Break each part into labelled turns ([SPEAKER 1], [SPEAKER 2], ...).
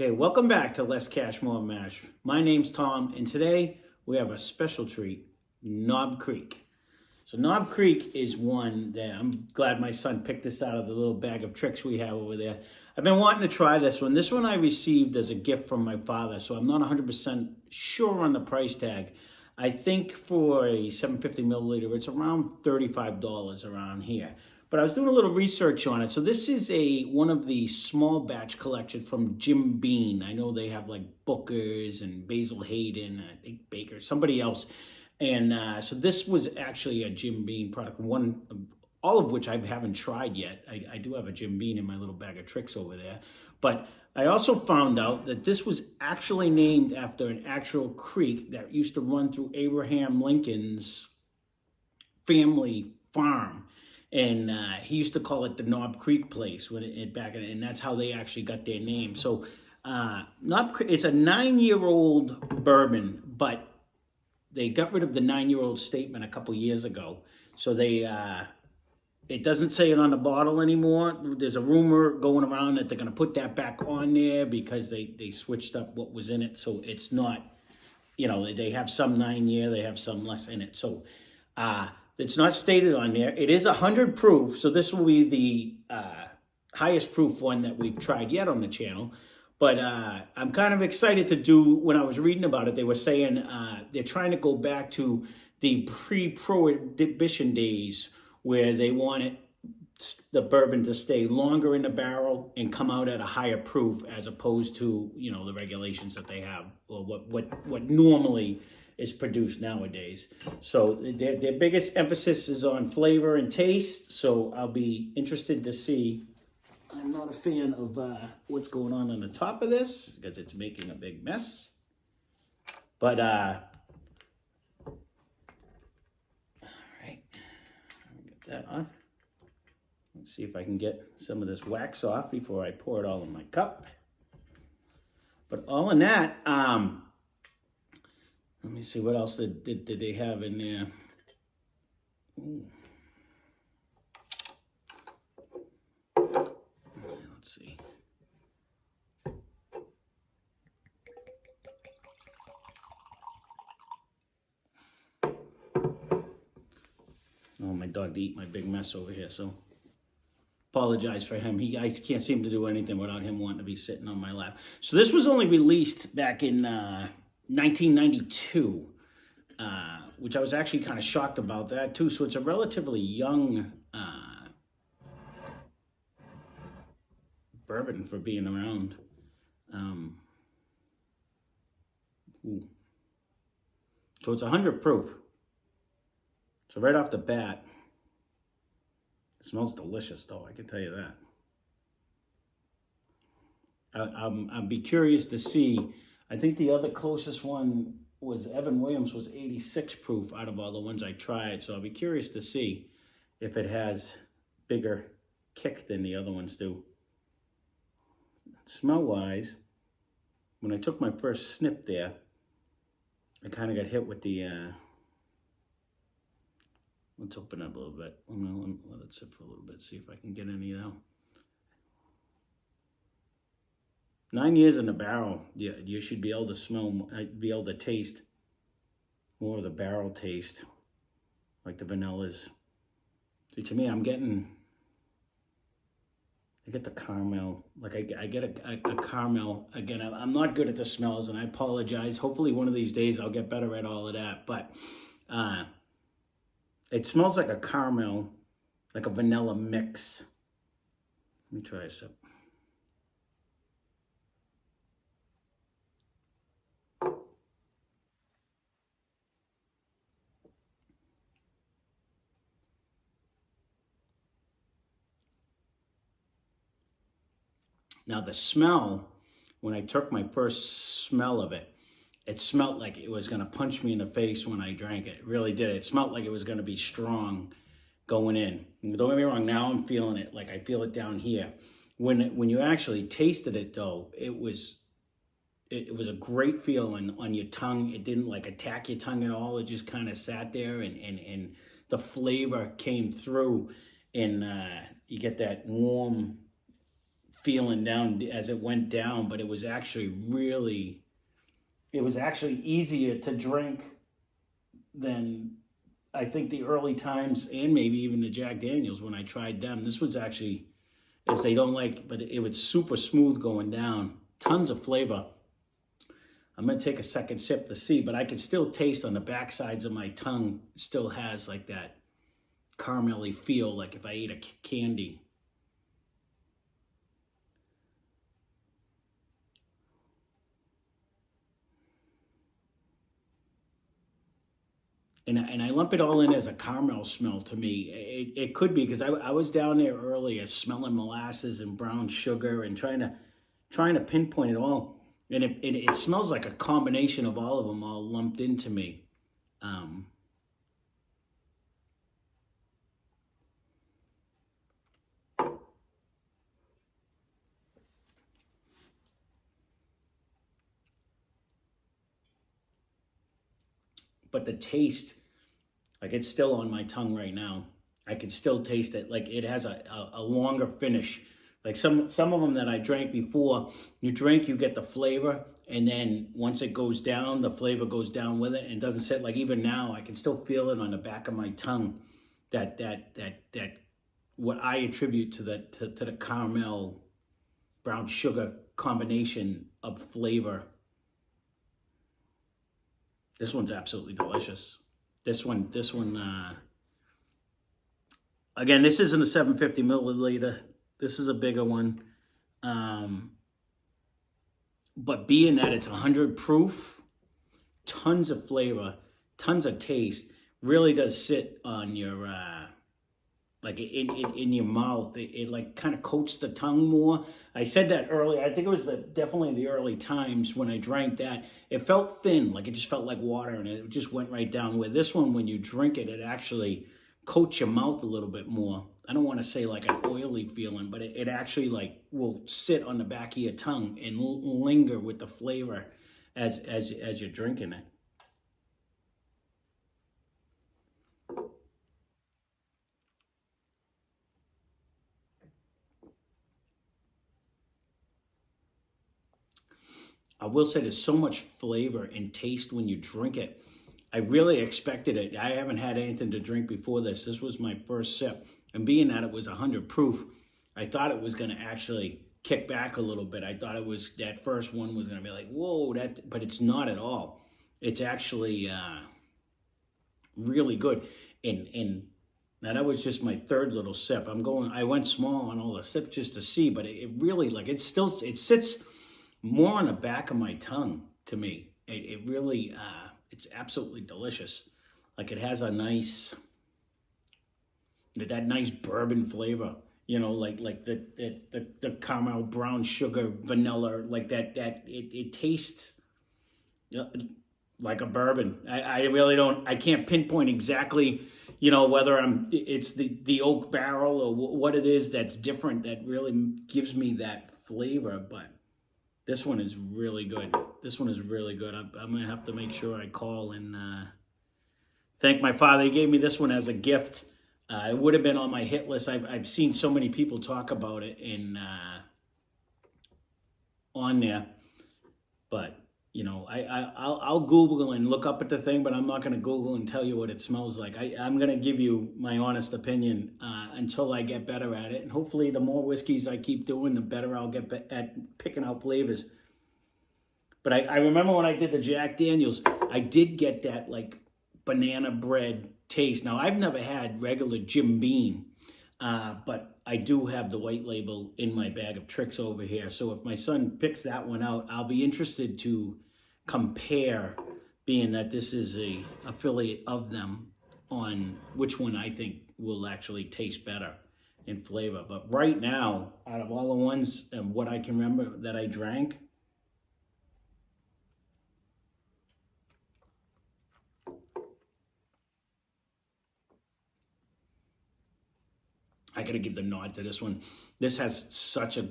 [SPEAKER 1] Okay, welcome back to Less Cash, More Mash. My name's Tom, and today we have a special treat, Knob Creek. So Knob Creek is one that I'm glad my son picked this out of the little bag of tricks we have over there. I've been wanting to try this one. This one I received as a gift from my father, so I'm not 100% sure on the price tag. I think for a 750 milliliter, it's around $35 around here. But I was doing a little research on it. So this is one of the small batch collection from Jim Beam. I know they have like Booker's and Basil Hayden, I think Baker, somebody else. And so this was actually a Jim Beam product, all of which I haven't tried yet. I do have a Jim Beam in my little bag of tricks over there. But I also found out that this was actually named after an actual creek that used to run through Abraham Lincoln's family farm. And he used to call it the Knob Creek place and that's how they actually got their name. So Knob Creek, it's a 9-year-old bourbon, but they got rid of the 9-year-old statement a couple years ago. So it doesn't say it on the bottle anymore. There's a rumor going around that they're going to put that back on there because they switched up what was in it. So it's not, they have some 9-year, they have some less in it. So it's not stated on there. It is 100 proof, so this will be the highest proof one that we've tried yet on the channel. But I'm kind of excited to do, when I was reading about it, they were saying they're trying to go back to the pre-prohibition days where they wanted the bourbon to stay longer in the barrel and come out at a higher proof as opposed to, the regulations that they have or what normally is produced nowadays. So their biggest emphasis is on flavor and taste. So I'll be interested to see. I'm not a fan of what's going on the top of this because it's making a big mess. But all right, get that off. Let's see if I can get some of this wax off before I pour it all in my cup. But all in that, let me see what else did they have in there. Ooh. Let's see. Oh, my dog to eat my big mess over here, so apologize for him. I can't seem to do anything without him wanting to be sitting on my lap. So this was only released back in 1992, which I was actually kind of shocked about that too. So it's a relatively young bourbon for being around. So it's 100 proof. So right off the bat, it smells delicious though, I can tell you that. I'd be curious to see. I think the other closest one was Evan Williams was 86 proof out of all the ones I tried. So I'll be curious to see if it has bigger kick than the other ones do. Smell-wise, when I took my first sniff there, I kind of got hit with the, let's open up a little bit. Let it sit for a little bit, see if I can get any out. 9 years in the barrel, you should be able to smell, be able to taste more of the barrel taste, like the vanillas. See, to me, I get the caramel, like I get a caramel. Again, I'm not good at the smells, and I apologize. Hopefully one of these days I'll get better at all of that, but it smells like a caramel, like a vanilla mix. Let me try a sip. Now the smell, when I took my first smell of it, it smelled like it was going to punch me in the face when I drank it. It really did. It smelled like it was going to be strong going in. And don't get me wrong, now I'm feeling it, like I feel it down here. When you actually tasted it though, it was a great feeling on your tongue. It didn't like attack your tongue at all. It just kind of sat there and the flavor came through, and you get that warm feeling down as it went down, but it was actually easier to drink than I think the early times, and maybe even the Jack Daniels when I tried them. This was actually, as they don't like, but it was super smooth going down. Tons of flavor. I'm going to take a second sip to see, but I can still taste on the back sides of my tongue, still has like that caramelly feel, like if I ate a candy. And I lump it all in as a caramel smell to me. It could be because I was down there earlier smelling molasses and brown sugar and trying to pinpoint it all. And it smells like a combination of all of them all lumped into me. But the taste, like it's still on my tongue right now. I can still taste it. Like it has a longer finish. Like some of them that I drank before, you drink, you get the flavor, and then once it goes down, the flavor goes down with it, and it doesn't sit. Like even now, I can still feel it on the back of my tongue. That what I attribute to the caramel brown sugar combination of flavor. This one's absolutely delicious. This one. Again, this isn't a 750 milliliter. This is a bigger one. But being that it's 100 proof, tons of flavor, tons of taste, really does sit on your, like in your mouth. It like kind of coats the tongue more. I said that earlier. I think it was definitely the early times when I drank that. It felt thin, like it just felt like water, and it just went right down. With this one, when you drink it, it actually coats your mouth a little bit more. I don't want to say like an oily feeling, but it actually like will sit on the back of your tongue and linger with the flavor as you're drinking it. I will say there's so much flavor and taste when you drink it. I really expected it. I haven't had anything to drink before this. This was my first sip. And being that it was 100 proof, I thought it was going to actually kick back a little bit. I thought it was, that first one was going to be like, whoa, but it's not at all. It's actually really good. And now that was just my third little sip. I went small on all the sips just to see, but it really, like, it sits more on the back of my tongue to me. It really, it's absolutely delicious. Like it has a nice, that nice bourbon flavor, like the caramel, brown sugar, vanilla, like that it tastes like a bourbon. I really don't, I can't pinpoint exactly, whether it's the oak barrel or what it is that's different that really gives me that flavor, but this one is really good. This one is really good. I'm going to have to make sure I call and thank my father. He gave me this one as a gift. It would have been on my hit list. I've seen so many people talk about it on there. But, I'll Google and look up at the thing, but I'm not going to Google and tell you what it smells like. I'm going to give you my honest opinion until I get better at it. And hopefully the more whiskeys I keep doing, the better I'll get at picking out flavors. But I remember when I did the Jack Daniels, I did get that like banana bread taste. Now, I've never had regular Jim Beam, but I do have the white label in my bag of tricks over here. So if my son picks that one out, I'll be interested to compare, being that this is a affiliate of them, on which one I think will actually taste better in flavor. But right now, out of all the ones and what I can remember that I drank, I got to give the nod to this one. This has such a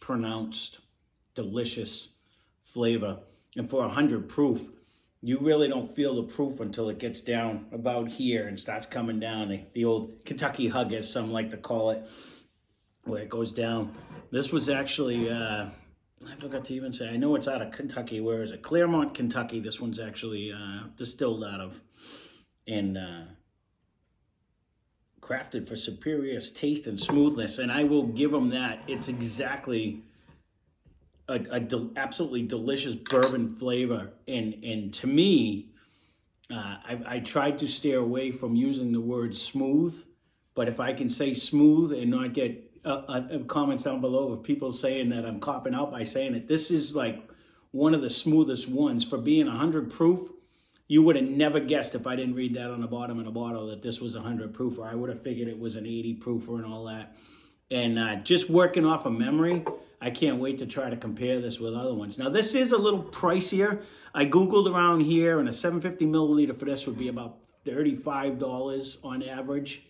[SPEAKER 1] pronounced, delicious flavor. And for 100 proof, you really don't feel the proof until it gets down about here and starts coming down. The old Kentucky hug, as some like to call it. where it goes down. This was actually, I forgot to even say, I know it's out of Kentucky. Where is it? Claremont, Kentucky. This one's actually distilled out of, and crafted for superior taste and smoothness. And I will give them that. It's exactly absolutely delicious bourbon flavor. And to me, I tried to steer away from using the word smooth, but if I can say smooth and not get comments down below of people saying that I'm copping out by saying it, this is like one of the smoothest ones. For being 100 proof, you would have never guessed, if I didn't read that on the bottom of the bottle, that this was 100 proof, or I would have figured it was an 80 proofer and all that. And just working off of memory, I can't wait to try to compare this with other ones. Now, this is a little pricier. I Googled around here, and a 750 milliliter for this would be about $35 on average.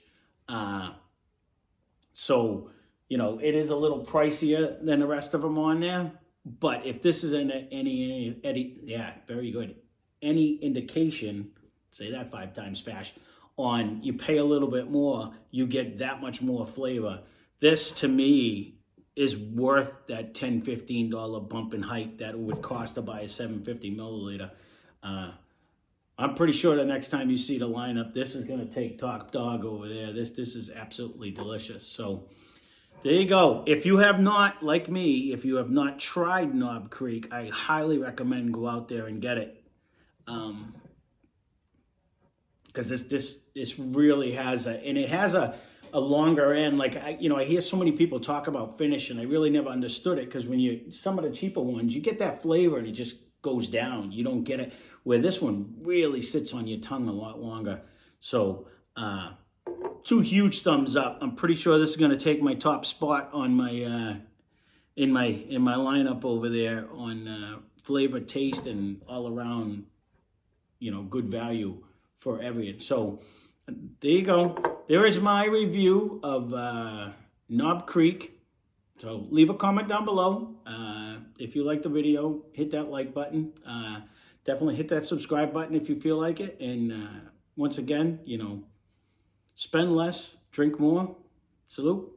[SPEAKER 1] So, you know, it is a little pricier than the rest of them on there. But if this is any yeah, very good. Any indication, say that 5 times fast, on you pay a little bit more, you get that much more flavor. This, to me, is worth that $10, $15 bump in height that it would cost to buy a 750 milliliter. I'm pretty sure the next time you see the lineup, this is going to take top dog over there. This is absolutely delicious. So there you go. If you have not, like me, if you have not tried Knob Creek, I highly recommend go out there and get it. Because this really has and it has a longer end. Like I hear so many people talk about finish, and I really never understood it, because when some of the cheaper ones, you get that flavor and it just goes down. You don't get it, where this one really sits on your tongue a lot longer. So 2 huge thumbs up. I'm pretty sure this is going to take my top spot on my in my lineup over there on flavor, taste, and all around, good value for everything. So there you go. There is my review of Knob Creek. So leave a comment down below. If you like the video, hit that like button. Definitely hit that subscribe button if you feel like it. And once again, spend less, drink more. Salute.